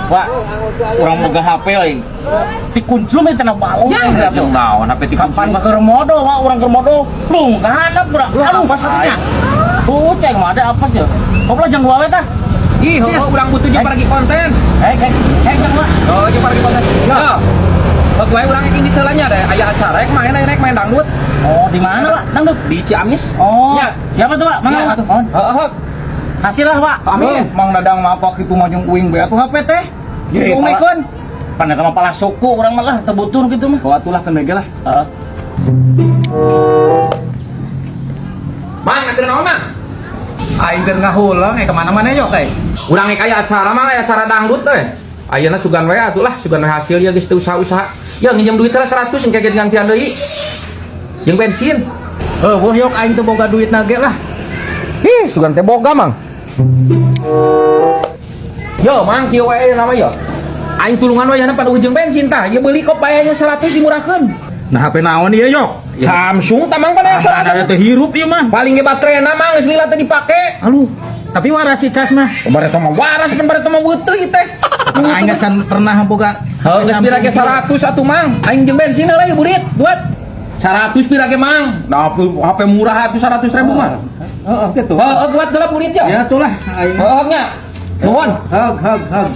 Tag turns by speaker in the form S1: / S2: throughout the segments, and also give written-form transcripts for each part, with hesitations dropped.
S1: Pak, orang boga HP euy. Si kunclum itu cenah balong
S2: Ya, jeung naon HP ti
S1: kapan mah keur modo, Pak, urang keur modo. Plung ka handap, Bro. Aduh, pasanya. Ceng mah ada apa sih? Goblok jeung gua we tah.
S2: Ih, urang butuh jeung pergi konten.
S1: Ceng mah.
S2: Oh, jeung pergi konten. Yo. Gue urang ini teu nya deh, aya acara rek main dangdut.
S1: Oh, di mana, Pak? Dangdut
S2: Di Ciamis.
S1: Oh.
S2: Ya.
S1: Siapa tuh, Pak? Mana, Pak?
S2: Heeh.
S1: Hasil lah, Pak.
S2: Amin.
S3: Mang Dadang mapak itu mah jeung uing be atuh HP teh.
S1: Jadi
S3: Umikeun.
S1: Pan eta mah pala suku urang mah lah teu butur gitu mah.
S3: Oh atulah keun ge lah.
S1: Heeh.
S2: Mang, keur naon, Mang?
S3: Aing keur ngahulang ke mana-mana yok teh.
S2: Urang aya acara mah aya acara dangdut teh. Ayeuna sugan we atuh lah, sugan we hasil ya geus teu usaha-usaha. Ya nginjem duit teh 100 engke gantian deui. Jeung bensin.
S3: Heuh yok aing teu boga duit nage lah.
S2: Ih, sugan teh boga, Mang. Yo, Mang, kieu wae nama yo. Aing tulungan wayahna pada ujung bensin tah. Ieu beuli kop bayarnya 100 dimurahkeun.
S3: Nah HP naon ieu yok?
S2: Samsung tamang pada
S3: Ada
S2: 100.
S3: teh hirup ieu mah.
S2: Paling ge baterena Mang geus lila teh dipake.
S3: Aduh, tapi waras si cas mah.
S2: Bare teh mah waras pan bare teh mah beuteuh ieu teh.
S3: Aing can pernah boga.
S2: Heuh, geus pira ge 100 atuh, Mang. Aing jeung bensin heula burit buat 100 pira ge, Mang. Nah, HP murah atuh 100.000 mah.
S3: Heeh, kitu.
S2: Heeh, buat geula burit ya.
S3: Ya atulah aing.
S2: Heeh nya. Nuhun.
S3: Hug.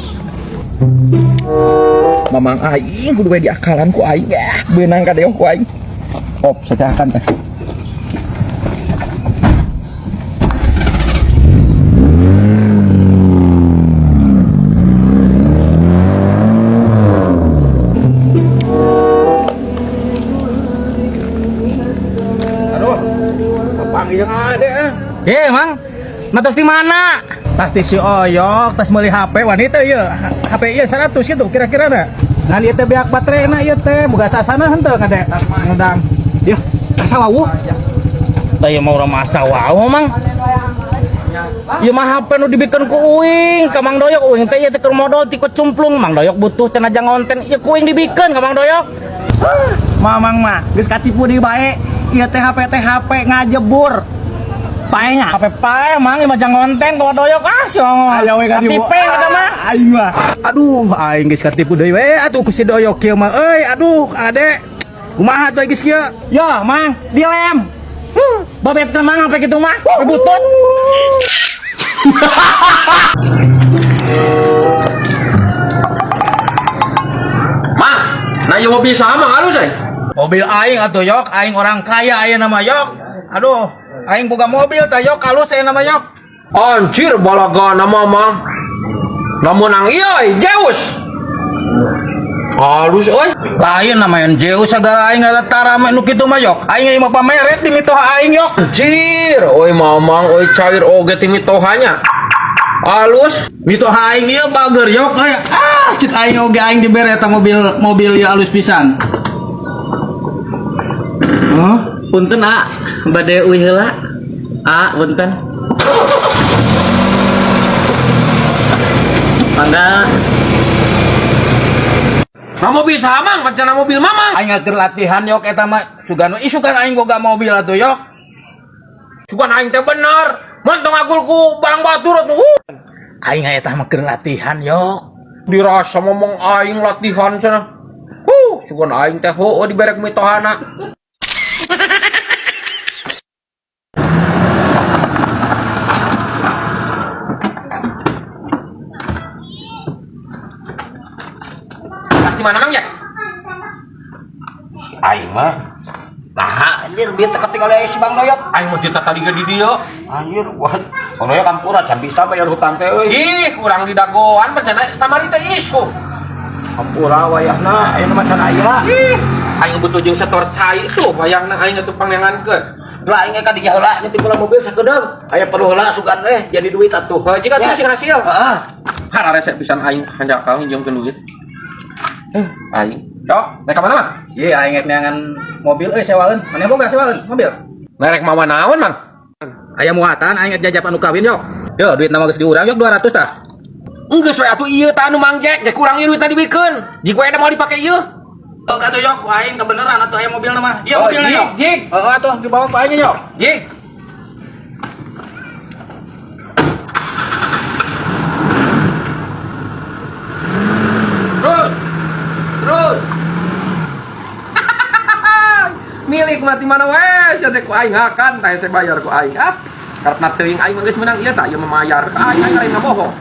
S2: Mamang aing kudu we diakalan ku aing ya. Beunang ka deong ku aing. Op, sacahakan teh.
S3: Aduh. Panggil jeung ade
S1: Mang. Natos di mana?
S3: Tas di si Oyok, tas meuli HP wanita ieu. HP ieu 100 gitu kira-kira na. Ngan ieu teh beak baterena ieu teh boga sasana henteu ka teh. Ngundang. Ieu, asa wawuh.
S1: Tah ieu mah urang masa wae, Mang. Ieu mah HP nu dibikeun ku uing, ka Mang Doyok. Uing teh ieu teh keur modal ti kecumplung. Mang Doyok butuh cenah jang konten. Ieu ku uing dibikeun ka Mang Doyok.
S3: Mamang mah geus katipu di bae. Ieu teh HP ngajebur. Paenya.
S1: HP pae, Mang, ieu mah jang konten ka Mang Doyok. Ah, siongo.
S3: Aya we ka di
S1: Tipe eta mah.
S3: Aing mah. Aduh, aing geus katipu deui we atuh ku si Doyok kieu mah. Euy, aduh, ade. Kumaha tuh geus kieu?
S1: Yo, Mang, dilem. Babetkeun Mang HP kitu mah. Butut.
S2: Mang, nah ieu mobil sama halus euy.
S3: Mobil aing atuh yok, aing orang kaya aya nama yok. Aduh, aing boga mobil tah yok halus aya nama yok.
S2: Anjir balagana Mamang. Lamun ang ieu Zeus. Halus euy.
S3: Lain namanya Zeus sagala aing latara nu kitu mah yok. Aing mah pameret di mitoha aing yok.
S2: Anjir, oi Mamang, oi cair oge ti mitohanya. Halus.
S3: Mitoha aing ieu bager yok aya. Cik aing oge aing dibere eta mobil ieu halus pisan.
S1: Punten, A. Bade uih heula. A, punten. Panda.
S2: Nah mobil sama, pancana mobil Mamang.
S3: Aing keur latihan yok eta mah sugan isukan aing boga mobil atuh yok.
S2: Sugan aing teh bener. Montong agul ku barang batur atuh.
S3: Aing eta mah keur latihan yok.
S2: Dirasa ngomong aing latihan cenah. Sugan aing teh heueuh diberek mitohana. Di mana Mang ya?
S3: Aing mah nah anjir bieu teh ketinggal si Bang Doyok.
S2: Aing mah cerita tadi ke di dieu.
S3: Anjir, wah, Bang Doyok kampura can bisa bayar hutang teh euy.
S2: Ih, urang di dagoan pancana kamari teh isu.
S3: Kampura wayahna aya nu macan aya.
S2: Ih, aing butuh jeung setor cai tuh wayahna aing atuh pangangankeun.
S3: Lah aing ka dinya heula nyeting bola mobil sakedeung. Aya perlu heula sugan jadi duit atuh.
S2: Jika tuh sing hasil.
S3: Heeh.
S2: Hara resep pisan aing hanjakal nginjemkeun duit. Aing.
S3: Yok,
S2: Naik ka mana, Mang?
S3: ieu aing rek neangan mobil euy sewaeun. Maneh boga sewaeun mobil?
S2: Merek mawa naon, Mang?
S3: Aya muatan aing jajap anu kawin yok. Yo, duit nama geus diurang yok 200 tah.
S2: Enggeus we atuh ieu tah anu Mang Jack, jek kurang ieu duit tadi dibikeun. Jik we mau dipake ieu.
S3: Oh, kado yok, ku aing kebeneran atuh aya mobilna mah. Iya
S2: Oh,
S3: mobilna
S2: jik,
S3: yok.
S2: jik.
S3: Heeh atuh dibawa ku aing yok.
S2: Jik. mati mana wes ya teh ku aing akan teh saya bayar ku aing karena teuing aing geus menang ieu tah ieu memayar ka aing lain ngabohong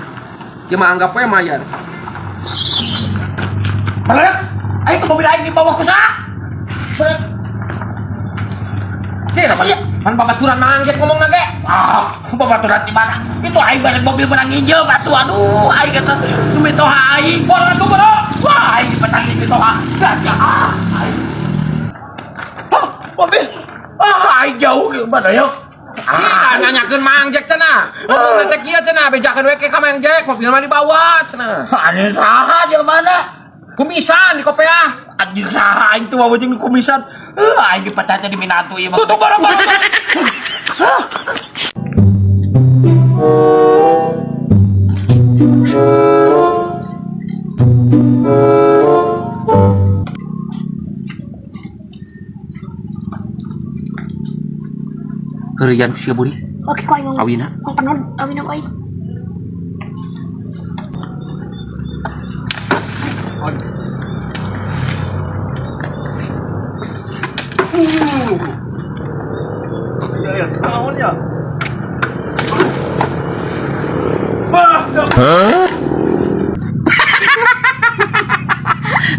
S2: ieu mah anggap we mayar
S4: Balik. Ayo ke mobil aing dibawa ku saha?
S2: Cih, kan babaturan manggep ngomong nage.
S4: Babaturan di mana? Itu aing balik mobil menang nginjel batu. Aduh, aing kata mitoha aing.
S2: Bora tuh bora.
S4: Wah, aing dipetang di mitoha. Ya, aing. Mobil. Aing jauh ke mana yuk?
S2: Kita nanyakeun mangjek cenah. Ngomong teh kieu cenah bejakeun we ke ka mangjek, mobil mah dibawa cenah.
S4: Anu saha jeung mana?
S2: Kumisan di kopea.
S4: Anjing saha aing tuh wae jeung kumisan. Aing dipetang di minatu ieu.
S2: Tutup bora-bora. Herian sia buri.
S5: Oke, kau yang
S2: Awina.
S5: Kau penuh, awina kau.
S3: Ya, tahun ya.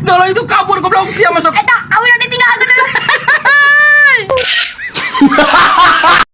S2: Dolo itu kabur goblok sia masuk.
S5: Eta, awina ditinggalkan dulu.